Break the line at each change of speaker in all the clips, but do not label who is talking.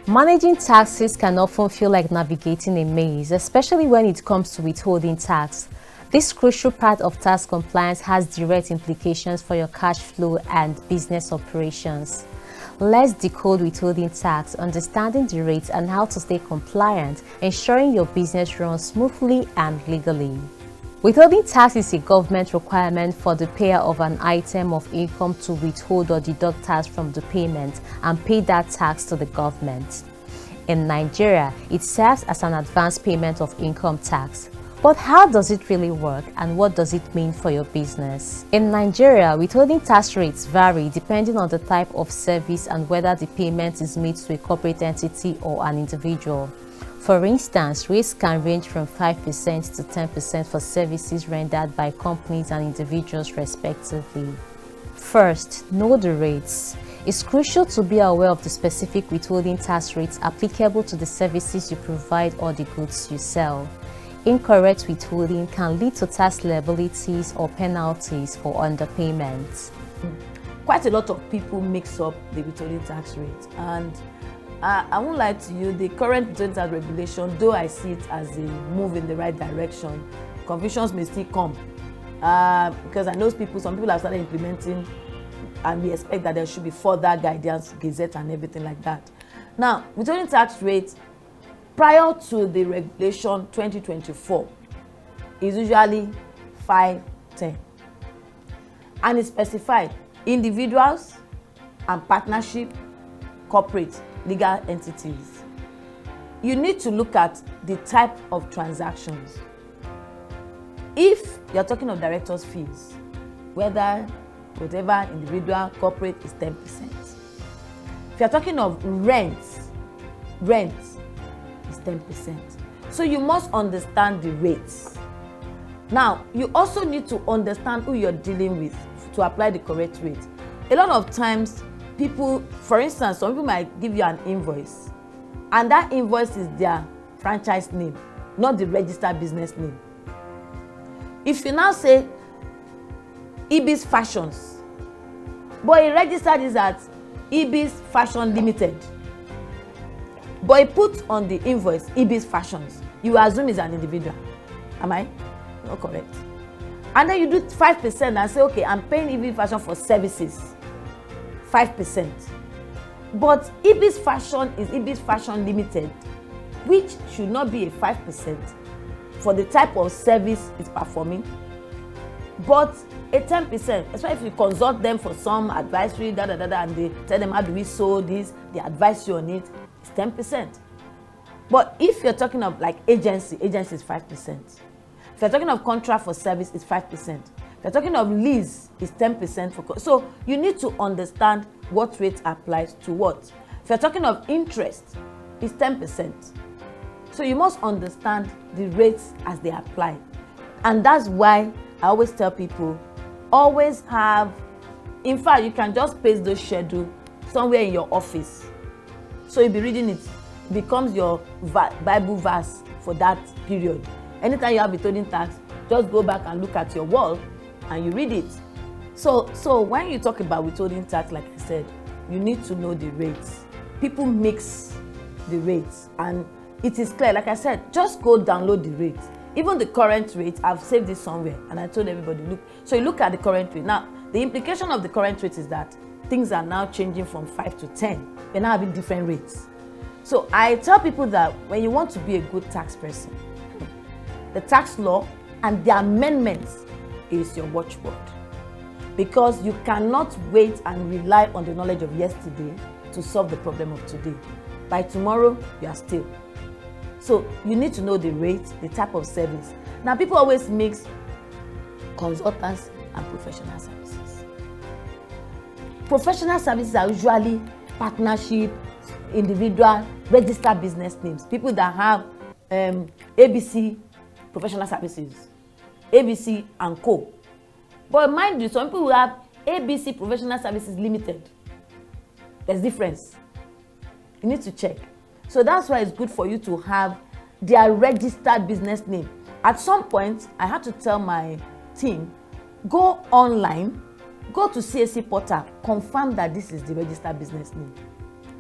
Managing taxes can often feel like navigating a maze, especially when it comes to withholding tax. This crucial part of tax compliance has direct implications for your cash flow and business operations. Let's decode withholding tax, understanding the rates and how to stay compliant, ensuring your business runs smoothly and legally. Withholding tax is a government requirement for the payer of an item of income to withhold or deduct tax from the payment and pay that tax to the government. In Nigeria, it serves as an advance payment of income tax. But how does it really work and what does it mean for your business? In Nigeria, withholding tax rates vary depending on the type of service and whether the payment is made to a corporate entity or an individual. For instance, rates can range from 5% to 10% for services rendered by companies and individuals respectively. First, know the rates. It's crucial to be aware of the specific withholding tax rates applicable to the services you provide or the goods you sell. Incorrect withholding can lead to tax liabilities or penalties for underpayments.
Quite a lot of people mix up the withholding tax rate, and I won't lie to you, the current withholding tax regulation, though I see it as a move in the right direction, confusions may still come because I know some people have started implementing, and we expect that there should be further guidance, gazette and everything like that. Now, withholding tax rate prior to the regulation 2024 is usually 5-10, and it's specified individuals and partnership, corporate, legal entities. You need to look at the type of transactions. If you're talking of directors' fees, whatever individual, corporate is 10%. If you're talking of rent is 10%. So you must understand the rates. Now, you also need to understand who you're dealing with to apply the correct rate. A lot of times, people, for instance, some people might give you an invoice, and that invoice is their franchise name, not the registered business name. If you now say Ibis Fashions, but he registered is at Ibis Fashion Limited, but he put on the invoice Ibis Fashions, you assume is an individual. Am I? Not correct. And then you do 5% and say, okay, I'm paying Ibis Fashion for services. 5%. But Ibis Fashion is Ibis Fashion Limited, which should not be a 5% for the type of service it's performing, but a 10%, especially if you consult them for some advisory, and they tell them how do we sow this, they advise you on it, it's 10%. But if you're talking of like agency is 5%. If you're talking of contract for service, it's 5%. If you're talking of lease, it's 10% for. So you need to understand what rate applies to what. If you're talking of interest, it's 10%. So you must understand the rates as they apply. And that's why I always tell people, always have, in fact, you can just paste the schedule somewhere in your office. So you'll be reading it. It becomes your Bible verse for that period. Anytime you have withholding tax, just go back and look at your wall and you read it. So when you talk about withholding tax, like I said, you need to know the rates. People mix the rates, and it is clear. Like I said, just go download the rates. Even the current rate, I've saved it somewhere, and I told everybody, look. So you look at the current rate. Now, the implication of the current rate is that things are now changing from 5 to 10. They're now having different rates. So I tell people that when you want to be a good tax person, the tax law and the amendments is your watchword. Because you cannot wait and rely on the knowledge of yesterday to solve the problem of today. By tomorrow, you are still. So you need to know the rate, the type of service. Now, people always mix consultants and professional services. Professional services are usually partnership, individual, registered business names. People that have ABC Professional Services, ABC and Co. But mind you, some people will have ABC Professional Services Limited. There's difference. You need to check. So that's why it's good for you to have their registered business name. At some point, I had to tell my team, go online, go to CAC portal, confirm that this is the registered business name.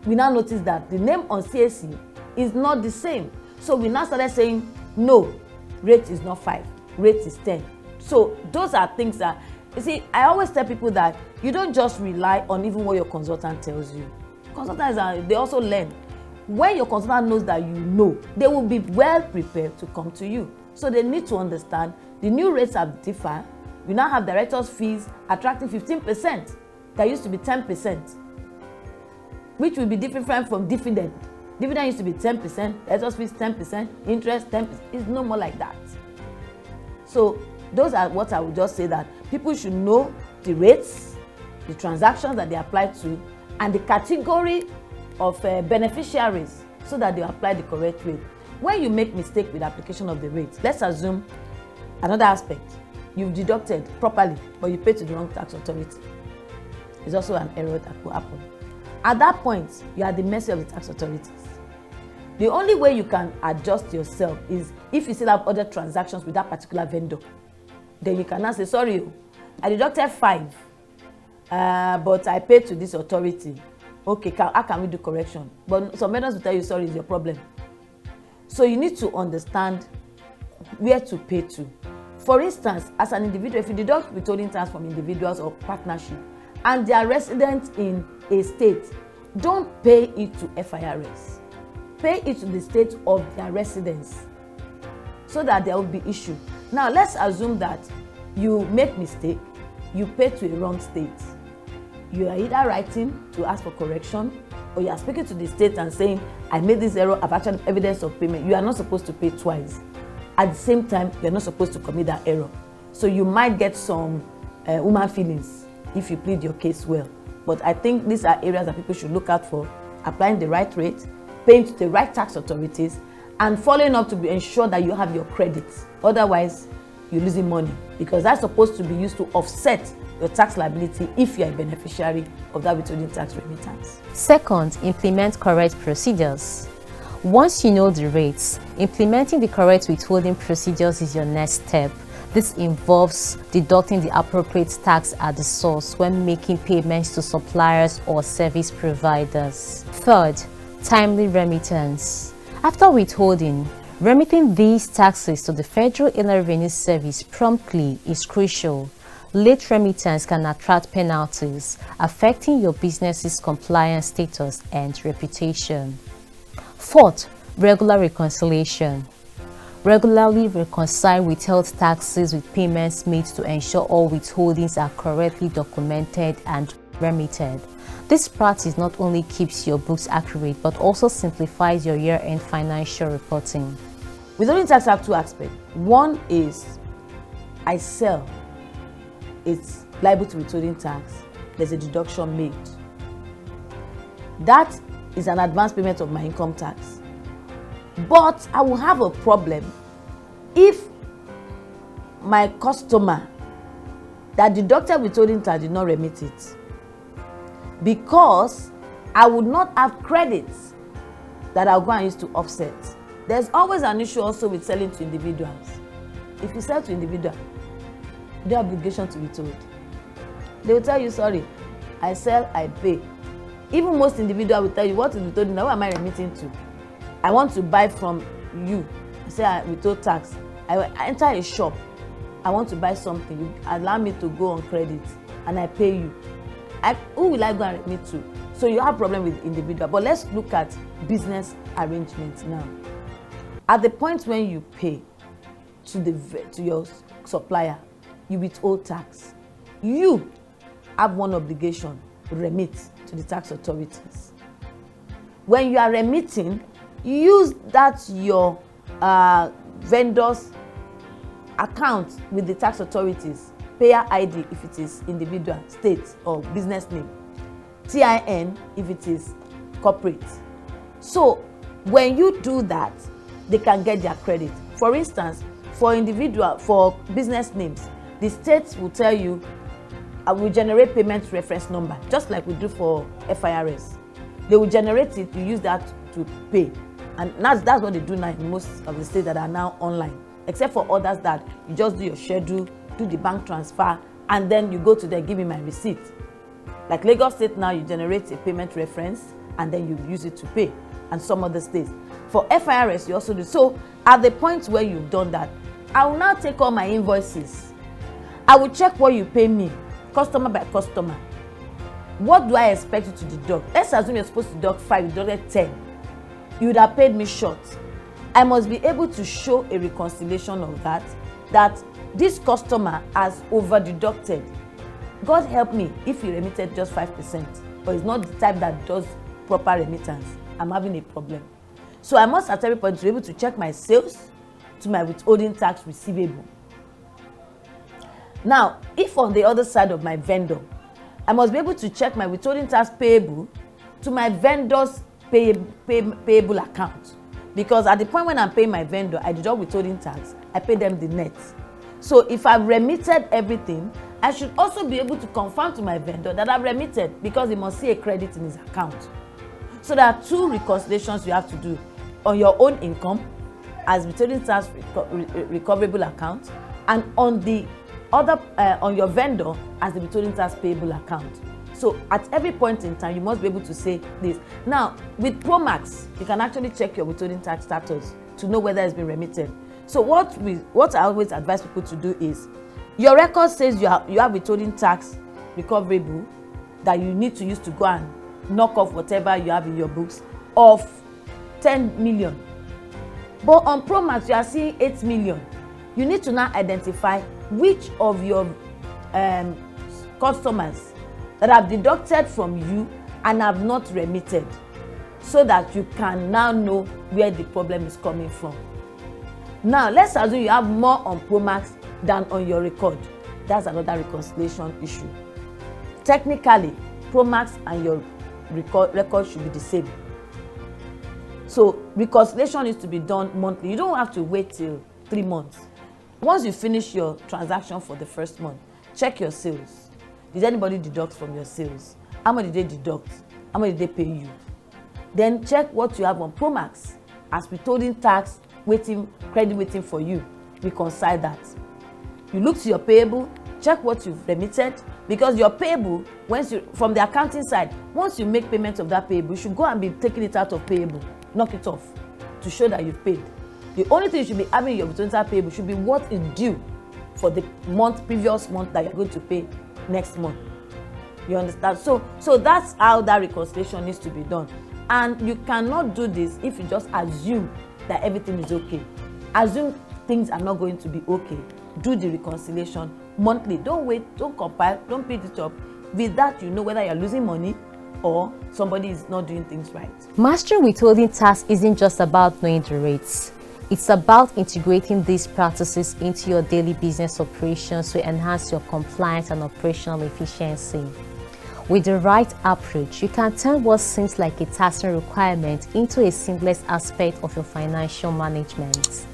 we now notice that the name on CAC is not the same. So we now started saying, no, rate is not 5, rate is 10. So those are things that, you see, I always tell people that you don't just rely on even what your consultant tells you. Consultants, they also learn. When your consultant knows that you know, they will be well prepared to come to you. So they need to understand the new rates have differed. We now have directors' fees attracting 15%. That used to be 10, which will be different from dividend. Dividend used to be 10%, directors' fees 10%, interest 10%. It's no more like that. So those are what I would just say, that people should know the rates, the transactions that they apply to, and the category of beneficiaries, so that they apply the correct rate. When you make mistake with the application of the rate, let's assume another aspect, you've deducted properly, but you paid to the wrong tax authority. It's also an error that will happen. At that point, you are at the mercy of the tax authorities. The only way you can adjust yourself is if you still have other transactions with that particular vendor. Then you can now say, sorry, I deducted 5, but I paid to this authority. Okay, how can we do correction? But some vendors will tell you, sorry, it's your problem. So you need to understand where to pay to. For instance, as an individual, if you deduct withholding tax from individuals or partnership and they are residents in a state, don't pay it to FIRS. Pay it to the state of their residence, so that there will be issue. Now, let's assume that you make mistake, you pay to a wrong state. You are either writing to ask for correction, or you are speaking to the state and saying, I made this error, I've actually evidence of payment. You are not supposed to pay twice. At the same time, you're not supposed to commit that error. So you might get some human feelings if you plead your case well. But I think these are areas that people should look out for: applying the right rate, paying to the right tax authorities, and following up to ensure that you have your credits. Otherwise, you're losing money, because that's supposed to be used to offset your tax liability if you are a beneficiary of that withholding tax remittance.
Second, implement correct procedures. Once you know the rates, implementing the correct withholding procedures is your next step. This involves deducting the appropriate tax at the source when making payments to suppliers or service providers. Third, timely remittance. After withholding, remitting these taxes to the Federal Inland Revenue Service promptly is crucial. Late remittance can attract penalties, affecting your business's compliance status and reputation. Fourth, regular reconciliation. Regularly reconcile withheld taxes with payments made to ensure all withholdings are correctly documented and remitted. This practice not only keeps your books accurate but also simplifies your year-end financial reporting.
Withholding tax have two aspects. One is I sell, it's liable to withholding tax. There's a deduction made. That is an advance payment of my income tax. But I will have a problem if my customer that deducted withholding tax did not remit it, because I would not have credits that I'll go and use to offset. There's always an issue also with selling to individuals. If you sell to individual, you don't have obligation to withhold. They will tell you, sorry, I sell, I pay. Even most individuals will tell you, what is withholding? Now, who am I remitting to? I want to buy from you. I say I withhold tax. I enter a shop. I want to buy something. You allow me to go on credit, and I pay you. Who will I go and remit to? So you have a problem with individual. But let's look at business arrangements now. At the point when you pay to your supplier, you withhold tax. You have one obligation: remit to the tax authorities. When you are remitting, use that your vendor's account with the tax authorities, payer ID if it is individual, state or business name, TIN if it is corporate. So when you do that, they can get their credit. For instance, for individual, for business names, the state will tell you, I will generate payment reference number, just like we do for FIRS. They will generate it, you use that to pay. And that's what they do now in most of the states that are now online, except for others that you just do your schedule, do the bank transfer, and then you go to them, give me my receipt. Like Lagos State now, you generate a payment reference, and then you use it to pay, and some other states. For FIRS, you also do. So at the point where you've done that, I will now take all my invoices. I will check what you pay me, customer by customer. What do I expect you to deduct? Let's assume you're supposed to deduct 5, you deducted 10. You would have paid me short. I must be able to show a reconciliation of that this customer has over deducted. God help me if he remitted just 5%, but it's not the type that does proper remittance. I'm having a problem. So I must at every point be able to check my sales to my withholding tax receivable. Now, if on the other side of my vendor, I must be able to check my withholding tax payable to my vendor's payable account. Because at the point when I'm paying my vendor, I deduct withholding tax, I pay them the net. So if I've remitted everything, I should also be able to confirm to my vendor that I've remitted, because he must see a credit in his account. So there are two reconciliations you have to do on your own income as withholding tax recoverable account, and on the other on your vendor as the withholding tax payable account. So at every point in time, you must be able to say this. Now, with ProMax, you can actually check your withholding tax status to know whether it's been remitted. So what I always advise people to do is, your record says you have withholding tax recoverable that you need to use to go and knock off whatever you have in your books of 10 million. But on ProMax, you are seeing 8 million. You need to now identify which of your customers that have deducted from you and have not remitted, so that you can now know where the problem is coming from. Now, let's assume you have more on ProMax than on your record. That's another reconciliation issue. Technically, ProMax and your record should be the same. So reconciliation needs to be done monthly. You don't have to wait till 3 months. Once you finish your transaction for the first month, check your sales. Did anybody deduct from your sales? How much did they deduct? How much did they pay you? Then check what you have on ProMax as withholding tax credit waiting for you. Reconcile that. You look to your payable, check what you've remitted, because your payable, from the accounting side, once you make payment of that payable, you should go and be taking it out of payable, knock it off to show that you've paid. The only thing you should be having in your withholding tax payable should be what is due for the previous month that you're going to pay next month. You understand? So that's how that reconciliation needs to be done. And you cannot do this if you just assume that everything is okay. Assume things are not going to be okay. Do the reconciliation monthly. Don't wait, don't compile, don't pick it up. With that, you know whether you're losing money or somebody is not doing things right.
Mastering withholding tax isn't just about knowing the rates. It's about integrating these practices into your daily business operations to enhance your compliance and operational efficiency. With the right approach, you can turn what seems like a taxing requirement into a seamless aspect of your financial management.